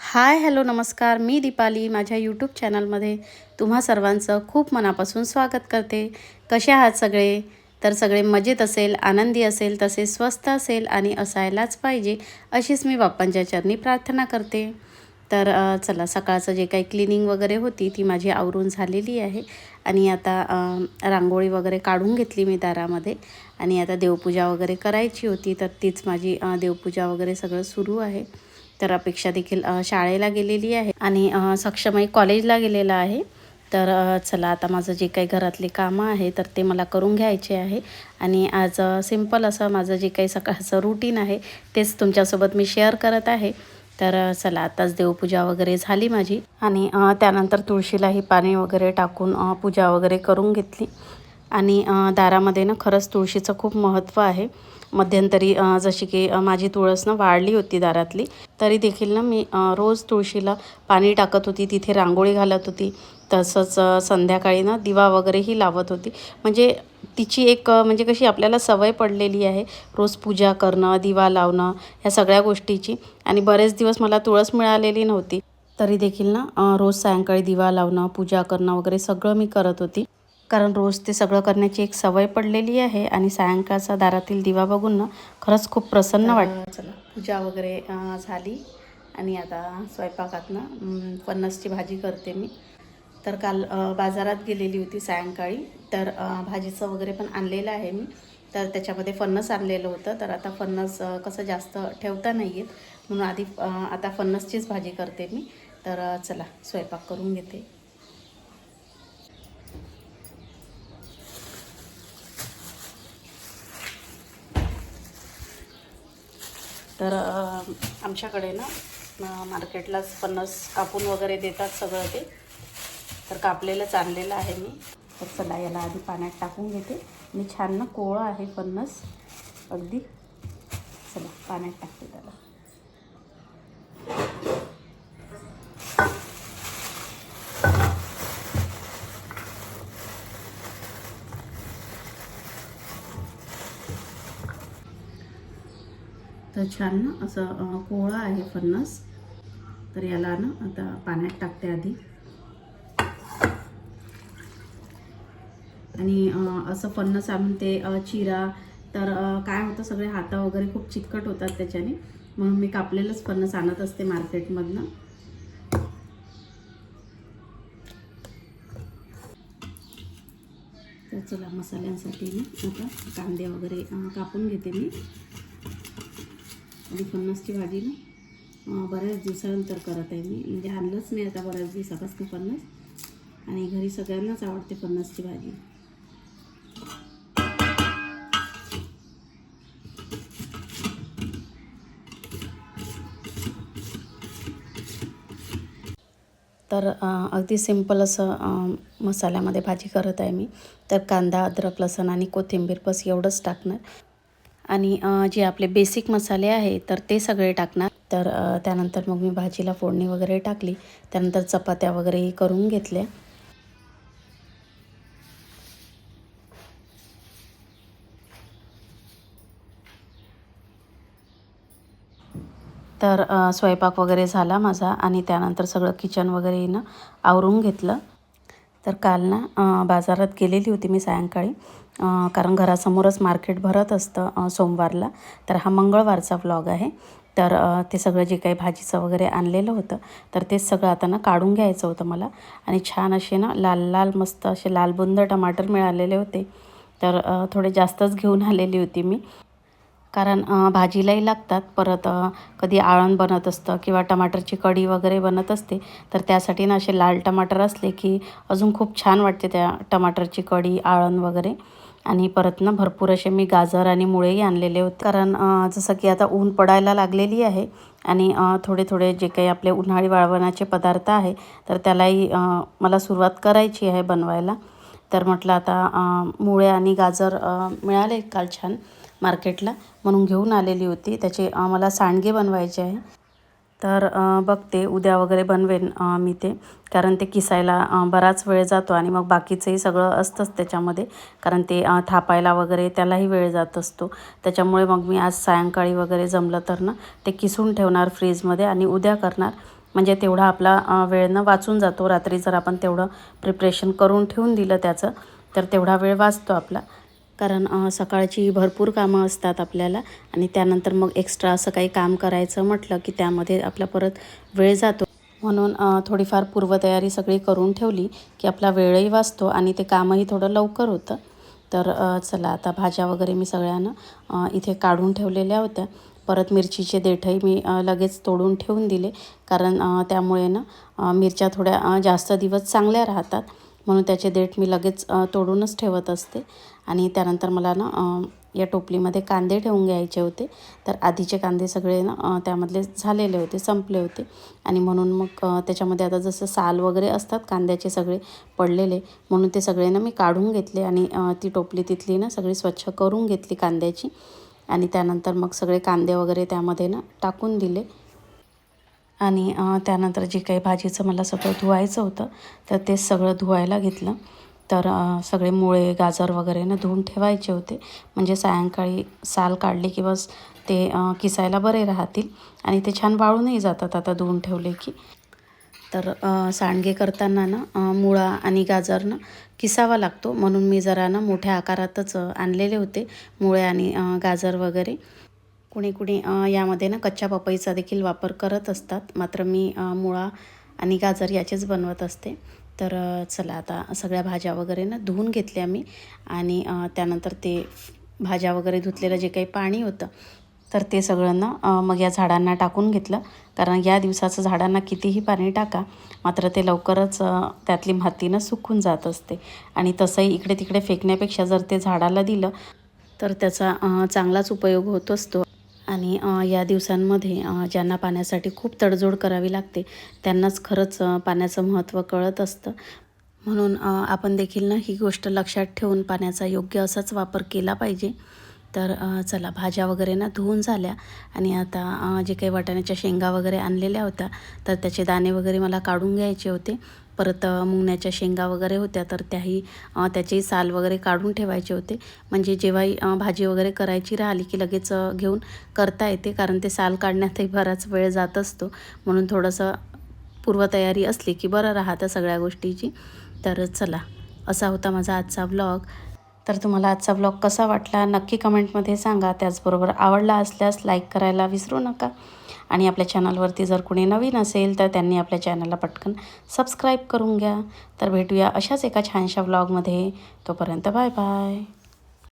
Hi hello नमस्कार, मी दीपाली माझ्या YouTube चॅनलमध्ये तुम्हा सर्वांचं खूप मनापासून स्वागत करते। कसे आहात सगळे? तर सगळे मजेत असेल, आनंदी असेल, तसेच स्वस्त असेल आणि असायलाच पाहिजे अशीच मी बाप्पांच्या चरणी प्रार्थना करते। तर चला, सकाळचं जे काही क्लिनिंग वगैरे होती ती माझी आवरून झालेली आहे आणि आता रांगोळी वगैरे काढून घेतली मी दारामध्ये आणि आता देवपूजा वगैरे करायची होती, तर तीच माझी देवपूजा वगैरे सगळं सुरू आहे। तर अपेक्षा देखील शाळेला गेलेली आहे आणि सक्षमही कॉलेजला गेलेला आहे। तर चला, आता माझं जे काही घरातले कामं आहे तर ते मला करून घ्यायचे आहे आणि आज सिंपल असं माझं जे काही सकाळचं रूटीन आहे तेच तुमच्यासोबत मी शेअर करत आहे। तर चला, आताच देवपूजा वगैरे झाली माझी आणि त्यानंतर तुळशीलाही पाणी वगैरे टाकून पूजा वगैरे करून घेतली आणि दारामध्ये ना खरंच तुळशीचं खूप महत्त्व आहे। मध्यंतरी जशी की माझी तुळस ना वाढली होती दारातली, तरी देखील ना मी रोज तुळशीला पाणी टाकत होती, तिथे रांगोळी घालत होती, तसंच संध्याकाळी ना दिवा वगैरेही लावत होती। म्हणजे तिची एक म्हणजे कशी आपल्याला सवय पडलेली आहे रोज पूजा करणं, दिवा लावणं, ह्या सगळ्या गोष्टीची। आणि बरेच दिवस मला तुळस मिळालेली नव्हती, तरी देखील ना रोज सायंकाळी दिवा लावणं, पूजा करणं वगैरे सगळं मी करत होती, कारण रोज ते सगळं करण्याची एक सवय पडलेली आहे आणि सायंकाळचा दारातील दिवा बघून ना खरंच खूप प्रसन्न वाटतं। चला, पूजा वगैरे झाली आणि आता स्वयंपाकात ना फणसची भाजी करते मी। तर काल बाजारात गेलेली होती सायंकाळी, तर भाजीचं वगैरे पण आणलेलं आहे मी, तर त्याच्यामध्ये फणस आणलेलं होतं। तर आता फणस कसं जास्त ठेवता नाही येत, म्हणून आधी आता फणसचीच भाजी करते मी। तर चला, स्वयंपाक करून घेते। तर आमच्याकडे ना मार्केटलाच फणस कापून वगैरे देतात सगळं ते, तर कापलेलंच आणलेलं आहे मी। तर चला, याला आधी पाण्यात टाकून घेते आणि छान ना कोवळं आहे फणस अगदी। चला, पाण्यात टाकते त्याला। तर छान ना असं कोवळं आहे फणस, तर याला ना आता पाण्यात टाकते आधी। आणि असं फणस आणून ते चिरा, तर काय होतं, सगळे हात वगैरे खूप चिकट होतात त्याच्याने, म्हणून मी कापलेलंच फणस आणत असते मार्केटमधनं। तर चला, मसाल्यांसाठी मी आता कांदे वगैरे कापून घेते मी। आणि फणसची भाजी ना बऱ्याच दिवसानंतर करत आहे मी, म्हणजे आणलंच नाही आता बऱ्याच दिवसापासून फणस, आणि घरी सगळ्यांनाच आवडते फणसची भाजी। तर अगदी सिंपल असं मसाल्यामध्ये भाजी करत आहे मी। तर कांदा, अद्रक, लसूण आणि कोथिंबीर बस एवढंच टाकणार आणि जे आपले बेसिक मसाले आहे तर ते सगळे टाकणार। तर त्यानंतर मग मी भाजीला फोडणी वगैरे टाकली, त्यानंतर चपात्या वगैरेही करून घेतल्या। तर स्वयंपाक वगैरे झाला माझा आणि त्यानंतर सगळं किचन वगैरे ना आवरून घेतलं। तर काल ना बाजारात गेलेली होती मी सायंकाळी, कारण घरासमोरच मार्केट भरत असतं सोमवारला। तर हा मंगळवारचा व्लॉग आहे। तर ते सगळं जे काही भाजीचं वगैरे आणलेलं होतं तर ते सगळं आता ना काढून घ्यायचं होतं मला, आणि छान असे ना लाल लाल मस्त असे लालबुंद टमाटर मिळालेले होते, तर थोडे जास्तच घेऊन आलेली होती मी, कारण भाजीलाही लागतात। परत कधी आळण बनत असतं किंवा टमाटरची कढी वगैरे बनत असते, तर त्यासाठी ना असे लाल टमाटर असले की अजून खूप छान वाटते त्या टमाटरची कढी, आळण वगैरे। आणि परत ना भरपूर असे मी गाजर आणि मुळेही आणलेले होते, कारण जसं की आता ऊन पडायला लागलेली आहे आणि थोडे थोडे जे काही आपले उन्हाळी वाळवणाचे पदार्थ आहे तर त्यालाही मला सुरुवात करायची आहे बनवायला। तर म्हटलं आता मुळे आणि गाजर मिळाले काल छान मार्केटला, म्हणून घेऊन आलेली होती। त्याचे मला सांडगे बनवायचे आहे, तर बघते उद्या वगैरे बनवेन मी ते, कारण ते किसायला बराच वेळ जातो आणि मग बाकीचंही सगळं असतंच त्याच्यामध्ये, कारण ते थापायला वगैरे त्यालाही वेळ जात असतो। त्याच्यामुळे मग मी आज सायंकाळी वगैरे जमलं तर ना ते किसून ठेवणार फ्रीजमध्ये आणि उद्या करणार। म्हणजे तेवढा आपला वेळ न वाचून जातो. रात्री जर आपण तेवढं प्रिपरेशन करून ठेवून दिलं त्याचं तर तेवढा वेळ वाचतो आपला. कारण सकाळची भरपूर कामं असतात आपल्याला आणि त्यानंतर मग एक्स्ट्रा असं काही काम करायचं म्हटलं की त्यामध्ये आपला परत वेळ जातो. म्हणून थोडीफार पूर्वतयारी सगळी करून ठेवली की आपला वेळही वाचतो आणि ते कामही थोडं लवकर होतं. तर चला आता भाज्या वगैरे मी सगळ्यांना इथे काढून ठेवलेल्या होत्या. परत मिरचीचे देठही मी लगेच तोडून ठेवून दिले, कारण त्यामुळे ना मिरच्या थोड्या जास्त दिवस चांगल्या राहतात, म्हणून त्याचे देठ मी लगेच तोडूनच ठेवत असते. आणि त्यानंतर मला ना या टोपलीमध्ये कांदे ठेवून घ्यायचे होते. तर आधीचे कांदे सगळे ना त्यामधले झालेले होते, संपले होते आणि म्हणून मग त्याच्यामध्ये आता जसं साल वगैरे असतात कांद्याचे सगळे पडलेले, म्हणून ते सगळे ना मी काढून घेतले आणि ती टोपली तिथली ना सगळी स्वच्छ करून घेतली कांद्याची. आणि त्यानंतर मग सगळे कांदे वगैरे त्यामध्ये ना टाकून दिले. आणि त्यानंतर जे काही भाजीचं मला सगळं धुवायचं होतं तर ते सगळं धुवायला घेतलं. तर सगळे मुळे गाजर वगैरे ना धुवून ठेवायचे होते, म्हणजे सायंकाळी साल काढली की बस ते किसायला बरे राहतील आणि ते छान वाळूनही जातात आता धुवून ठेवले की. तर सांडगे करताना ना मुळा आणि गाजर ना किसावा लागतो, म्हणून मी जरा ना मोठ्या आकारातच आणलेले होते मुळे आणि गाजर वगैरे. कुणी कुणी यामध्ये ना कच्च्या पपईचा देखील वापर करत असतात, मात्र मी मुळा आणि गाजर याचेच बनवत असते. तर चला आता सगळ्या भाज्या वगैरे ना धुवून घेतल्या मी आणि त्यानंतर ते भाज्या वगैरे धुतलेलं जे काही पाणी होतं तर ते सगळं ना मग या झाडांना टाकून घेतलं. कारण या दिवसाचं झाडांना कितीही पाणी टाका मात्र ते लवकरच त्यातली माती सुकून जात असते. आणि तसंही इकडे तिकडे फेकण्यापेक्षा जर ते झाडाला दिलं तर त्याचा चांगलाच उपयोग होत असतो. आणि या दिवसांमध्ये ज्यांना पाण्यासाठी खूप तडजोड करावी लागते त्यांनाच खरंच पाण्याचं महत्त्व कळत असतं. म्हणून आपण देखील ना ही गोष्ट लक्षात ठेवून पाण्याचा योग्य असाच वापर केला पाहिजे. तर चला भाज्या वगैरे ना धुवून झाल्या आणि आता जे काही वाटाण्याच्या शेंगा वगैरे आणलेल्या होत्या तर त्याचे दाणे वगैरे मला काढून घ्यायचे होते. परत मुंगण्याच्या शेंगा वगैरे होत्या तर त्याही त्याचेही साल वगैरे काढून ठेवायचे होते, म्हणजे जेव्हाही भाजी वगैरे करायची राहिली की लगेच घेऊन करता येते. कारण ते साल काढण्यातही बराच वेळ जात असतो, म्हणून थोडंसं पूर्वतयारी असली की बरं राहतं सगळ्या गोष्टीची. तर चला असा होता माझा आजचा ब्लॉग. तर तुम्हाला आजचा ब्लॉग कसा वाटला नक्की कमेंटमध्ये सांगा. त्याचबरोबर आवडला असल्यास लाईक करायला विसरू नका. आणि आपल्या चॅनलवरती जर कोणी नवीन असेल तर त्यांनी आपल्या चॅनलला पटकन सबस्क्राईब करून घ्या. तर भेटूया अशाच एका छानशा ब्लॉगमध्ये. तोपर्यंत बाय बाय.